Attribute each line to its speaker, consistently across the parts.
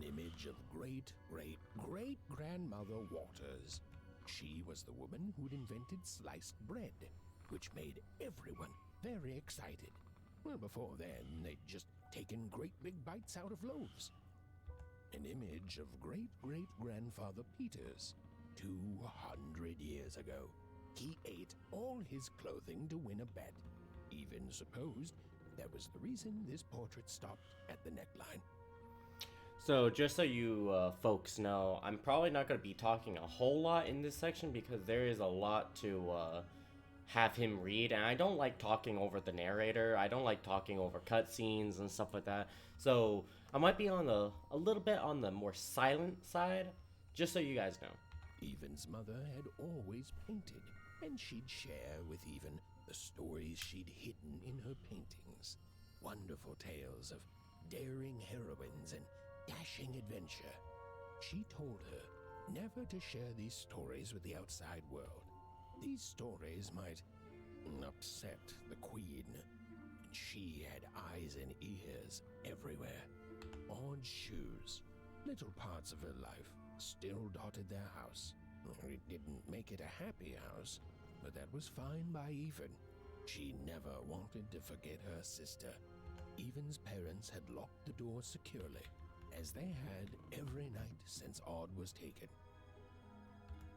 Speaker 1: an image of great-great-great-grandmother Waters. She was the woman who'd invented sliced bread, which made everyone very excited. Well, before then, they'd just taken great big bites out of loaves. An image of great-great-grandfather Peters. 200 years ago, he ate all his clothing to win a bet. Even supposed that was the reason this portrait stopped at the neckline.
Speaker 2: So just so you folks know, I'm probably not going to be talking a whole lot in this section because there is a lot to have him read, and I don't like talking over the narrator. I don't like talking over cutscenes and stuff like that. So I might be on a little bit on the more silent side, just so you guys know.
Speaker 1: Evan's mother had always painted, and she'd share with Evan the stories she'd hidden in her paintings. Wonderful tales of daring heroines and dashing adventure. She told her never to share these stories with the outside world. These stories might upset the queen, and she had eyes and ears everywhere. Odd shoes, little parts of her life, still dotted their house. It didn't make it a happy house, but that was fine by Evan. She never wanted to forget her sister. Evan's parents had locked the door securely, as they had every night since Odd was taken.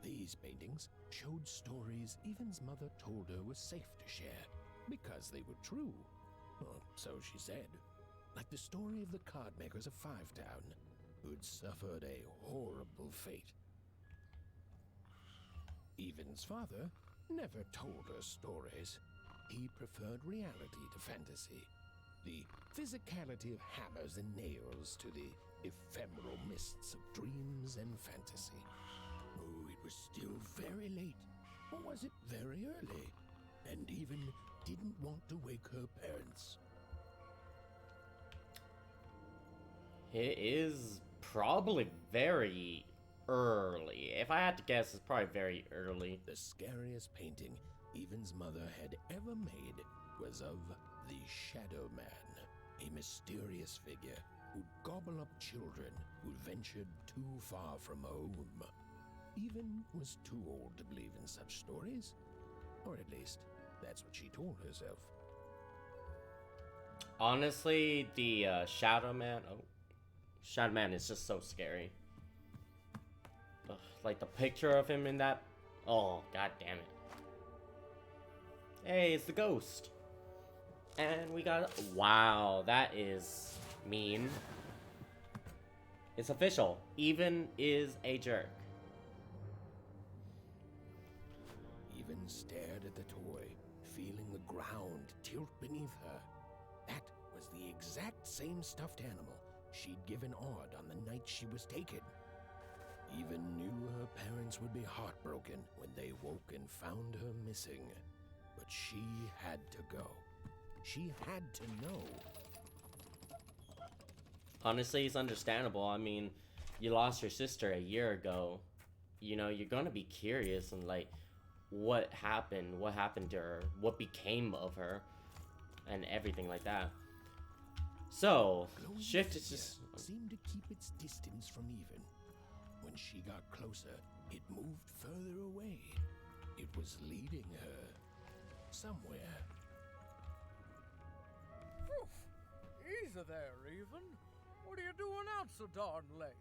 Speaker 1: These paintings showed stories Evan's mother told her was safe to share, because they were true. Well, so she said. Like the story of the cardmakers of Fivetown, who'd suffered a horrible fate. Evan's father never told her stories. He preferred reality to fantasy. The physicality of hammers and nails to the ephemeral mists of dreams and fantasy. Oh, it was still very late, or was it very early? And Evan didn't want to wake her parents.
Speaker 2: It is probably very early. If I had to guess, it's probably very early.
Speaker 1: The scariest painting Evan's mother had ever made was of the Shadow Man, a mysterious figure who'd gobble up children who'd ventured too far from home. Evan was too old to believe in such stories, or at least that's what she told herself.
Speaker 2: Honestly, the Shadow Man is just so scary. Ugh, like the picture of him in that. Oh, god damn it. Hey, it's the ghost. And we got. Wow, that is mean. It's official. Evan is a jerk.
Speaker 1: Evan stared at the toy, feeling the ground tilt beneath her. That was the exact same stuffed animal she'd given Odd on the night she was taken. Evan knew her parents would be heartbroken when they woke and found her missing. But she had to go. She had to know.
Speaker 2: Honestly, it's understandable. I mean, you lost your sister a year ago. You know, you're gonna be curious and like, what happened to her, what became of her, and everything like that. So,
Speaker 1: Glowing
Speaker 2: Shift is
Speaker 1: figure
Speaker 2: just...
Speaker 1: seemed to keep its distance from Evan. When she got closer, it moved further away. It was leading her somewhere.
Speaker 3: Phew. Easy there, Even. What are you doing out so darn late?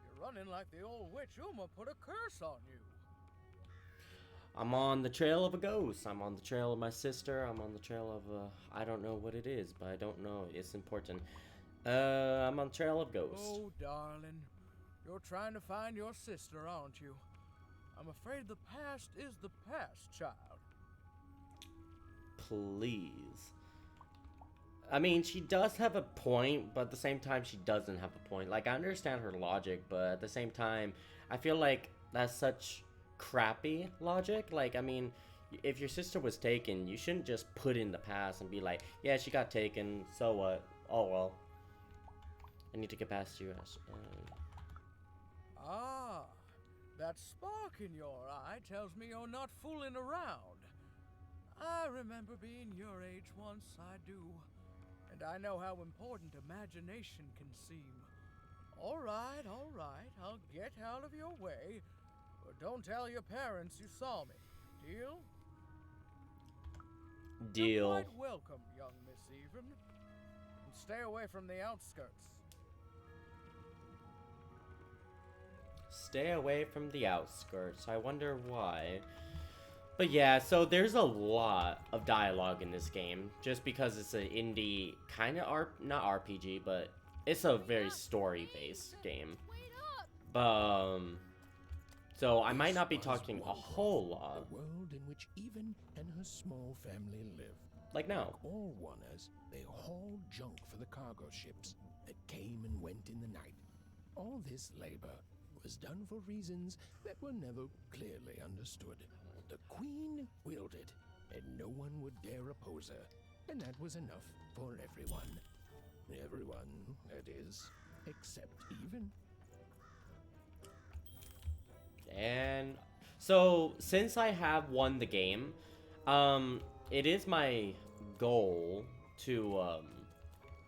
Speaker 3: You're running like the old witch Uma put a curse on you.
Speaker 2: I'm on the trail of a ghost. I'm on the trail of my sister. I'm on the trail of I don't know what it is, but I don't know. It's important. I'm on the trail of ghosts.
Speaker 3: Oh, darling. You're trying to find your sister, aren't you? I'm afraid the past is the past, child.
Speaker 2: Please. I mean, she does have a point, but at the same time, she doesn't have a point. Like, I understand her logic, but at the same time, I feel like that's such crappy logic. Like, I mean, if your sister was taken, you shouldn't just put in the past and be like, yeah, she got taken, so what? Oh, well. I need to get past you.
Speaker 3: Ah, that spark in your eye tells me you're not fooling around. I remember being your age once, I do. And I know how important imagination can seem. All right, I'll get out of your way. But don't tell your parents you saw me. Deal? You're
Speaker 2: Deal.
Speaker 3: quite welcome, young Miss Even. And stay away from the outskirts.
Speaker 2: Stay away from the outskirts. I wonder why. But yeah, so there's a lot of dialogue in this game. Just because it's an indie kind of not RPG, but it's a very story-based game. So I might not be talking a whole lot.
Speaker 1: A world in which Even and her small family live.
Speaker 2: Like now.
Speaker 1: All Wanners, they hauled junk for the cargo ships that came and went in the night. All this labor was done for reasons that were never clearly understood. The Queen willed it, and no one would dare oppose her. And that was enough for everyone. Everyone, that is, except Even.
Speaker 2: And so, since I have won the game, it is my goal to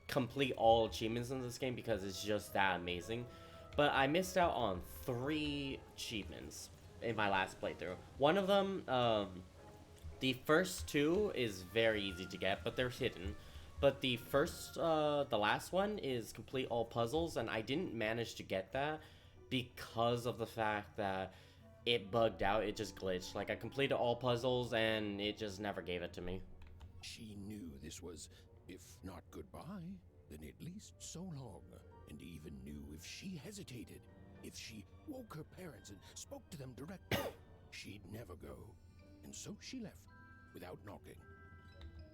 Speaker 2: complete all achievements in this game because it's just that amazing. But I missed out on 3 achievements in my last playthrough. One of them, the first 2 is very easy to get, but they're hidden. But the last one is complete all puzzles, and I didn't manage to get that because of the fact that it bugged out, it just glitched. Like, I completed all puzzles, and it just never gave it to me.
Speaker 1: She knew this was, if not goodbye, then at least so long. And Even knew if she hesitated, if she woke her parents and spoke to them directly, she'd never go. And so she left, without knocking.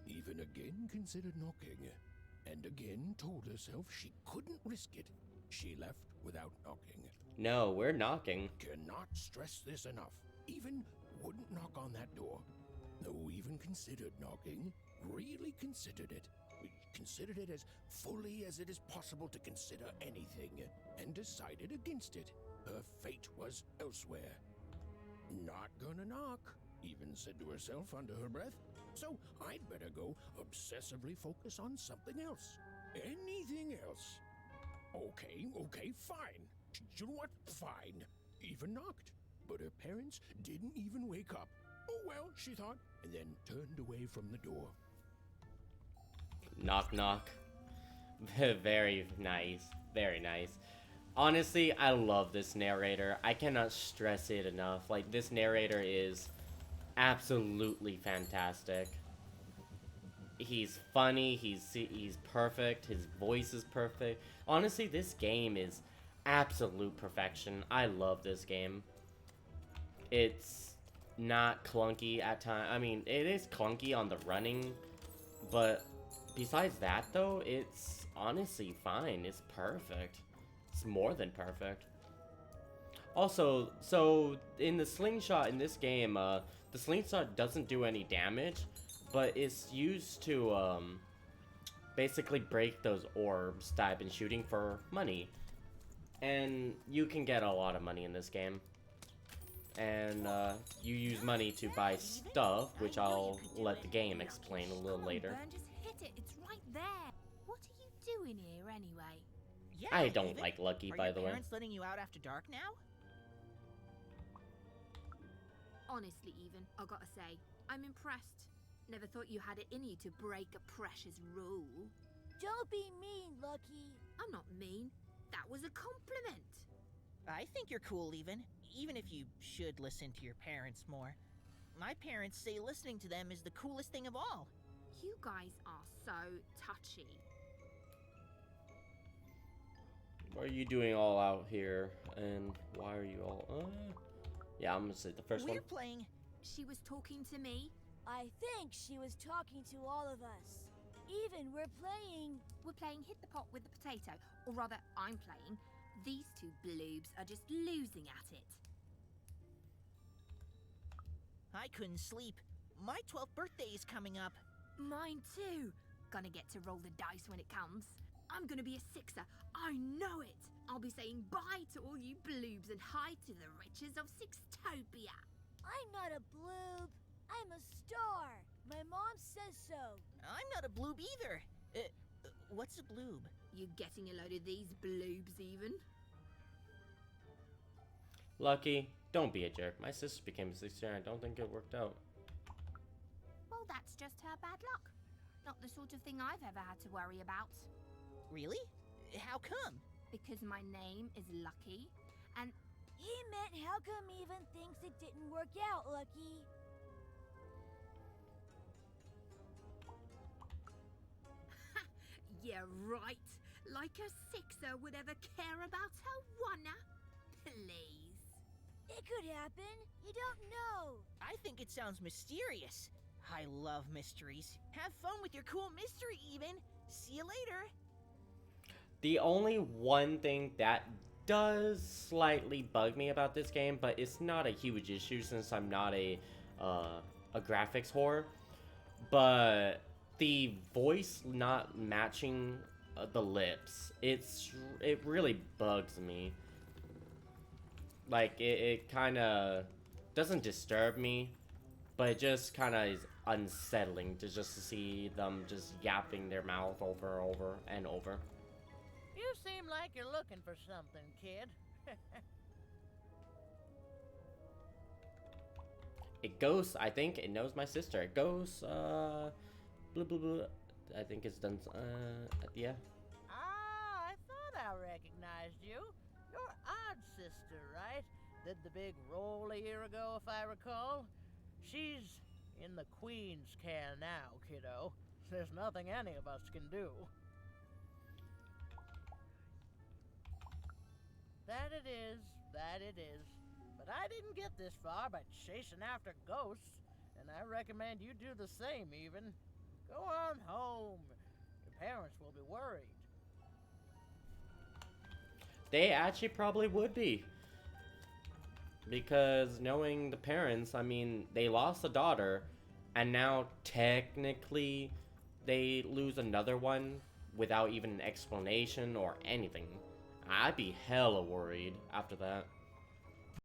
Speaker 1: Even again considered knocking, and again told herself she couldn't risk it. She left without knocking.
Speaker 2: No, we're knocking.
Speaker 1: Cannot stress this enough. Even wouldn't knock on that door. No, Even considered knocking, really considered it. Considered it as fully as it is possible to consider anything, and decided against it. Her fate was elsewhere. Not gonna knock, Even said to herself under her breath. So I'd better go obsessively focus on something else. Anything else. Okay, fine. You know what? Fine. Even knocked. But her parents didn't even wake up. Oh well, she thought, and then turned away from the door.
Speaker 2: Knock, knock. Very nice. Very nice. Honestly, I love this narrator. I cannot stress it enough. Like, this narrator is absolutely fantastic. He's funny, he's perfect, his voice is perfect. Honestly, this game is absolute perfection. I love this game. It's not clunky at times. I mean, it is clunky on the running, but besides that, though, it's honestly fine. It's perfect. It's more than perfect. Also, so in the slingshot in this game, the slingshot doesn't do any damage, but it's used to basically break those orbs that I've been shooting for money. And you can get a lot of money in this game. And you use money to buy stuff, which I'll let the game explain a little later.
Speaker 4: Just hit it. It's right there. What are you doing here anyway?
Speaker 5: Yeah,
Speaker 2: I don't
Speaker 5: Even.
Speaker 2: like Lucky,
Speaker 5: Are
Speaker 2: by
Speaker 5: your
Speaker 2: the way.
Speaker 5: parents letting you out after dark now?
Speaker 4: Honestly, Even, I gotta say, I'm impressed. Never thought you had it in you to break a precious rule.
Speaker 6: Don't be mean, Lucky.
Speaker 4: I'm not mean. That was a compliment.
Speaker 5: I think you're cool, even if you should listen to your parents more. My parents say listening to them is the coolest thing of all.
Speaker 4: You guys are so touchy.
Speaker 2: What are you doing all out here? And why are you all... yeah, I'm gonna say the first one.
Speaker 5: We're playing...
Speaker 4: She was talking to me.
Speaker 6: I think she was talking to all of us. Even we're playing...
Speaker 4: We're playing Hit the Pot with the Potato. Or rather, I'm playing. These two bloobs are just losing at it.
Speaker 5: I couldn't sleep. My 12th birthday is coming up.
Speaker 4: Mine too. Gonna get to roll the dice when it comes. I'm gonna be a sixer. I know it. I'll be saying bye to all you bloobs and hi to the riches of Sixtopia.
Speaker 6: I'm not a bloob. I'm a star. My mom says so.
Speaker 5: I'm not a bloob either. What's a bloob?
Speaker 4: You getting a load of these bloobs, Even?
Speaker 2: Lucky, don't be a jerk. My sister became a sister and I don't think it worked out.
Speaker 4: Well, that's just her bad luck. Not the sort of thing I've ever had to worry about.
Speaker 5: Really? How come?
Speaker 4: Because my name is Lucky, and
Speaker 6: He meant how come Even thinks it didn't work out, Lucky?
Speaker 4: yeah, right. Like a sixer would ever care about her wanna. Please.
Speaker 6: It could happen. You don't know.
Speaker 5: I think it sounds mysterious. I love mysteries. Have fun with your cool mystery, Even. See you later.
Speaker 2: The only one thing that does slightly bug me about this game, but it's not a huge issue since I'm not a graphics whore, but the voice not matching the lips, it really bugs me. Like, it kind of doesn't disturb me, but it just kind of is unsettling to see them just yapping their mouth over and over and over.
Speaker 3: You seem like you're looking for something, kid.
Speaker 2: It goes, I think it knows my sister. It goes, blah, blah, blah. I think it's done, yeah.
Speaker 3: Ah, I thought I recognized you. You're Odd Sister, right? Did the big roll a year ago, if I recall. She's in the Queen's can now, kiddo. There's nothing any of us can do. That it is, that it is. But I didn't get this far by chasing after ghosts, and I recommend you do the same, Even. Go on home. Your parents will be worried.
Speaker 2: They actually probably would be. Because knowing the parents, I mean, they lost a daughter, and now technically they lose another one without even an explanation or anything. I'd be hella worried after that.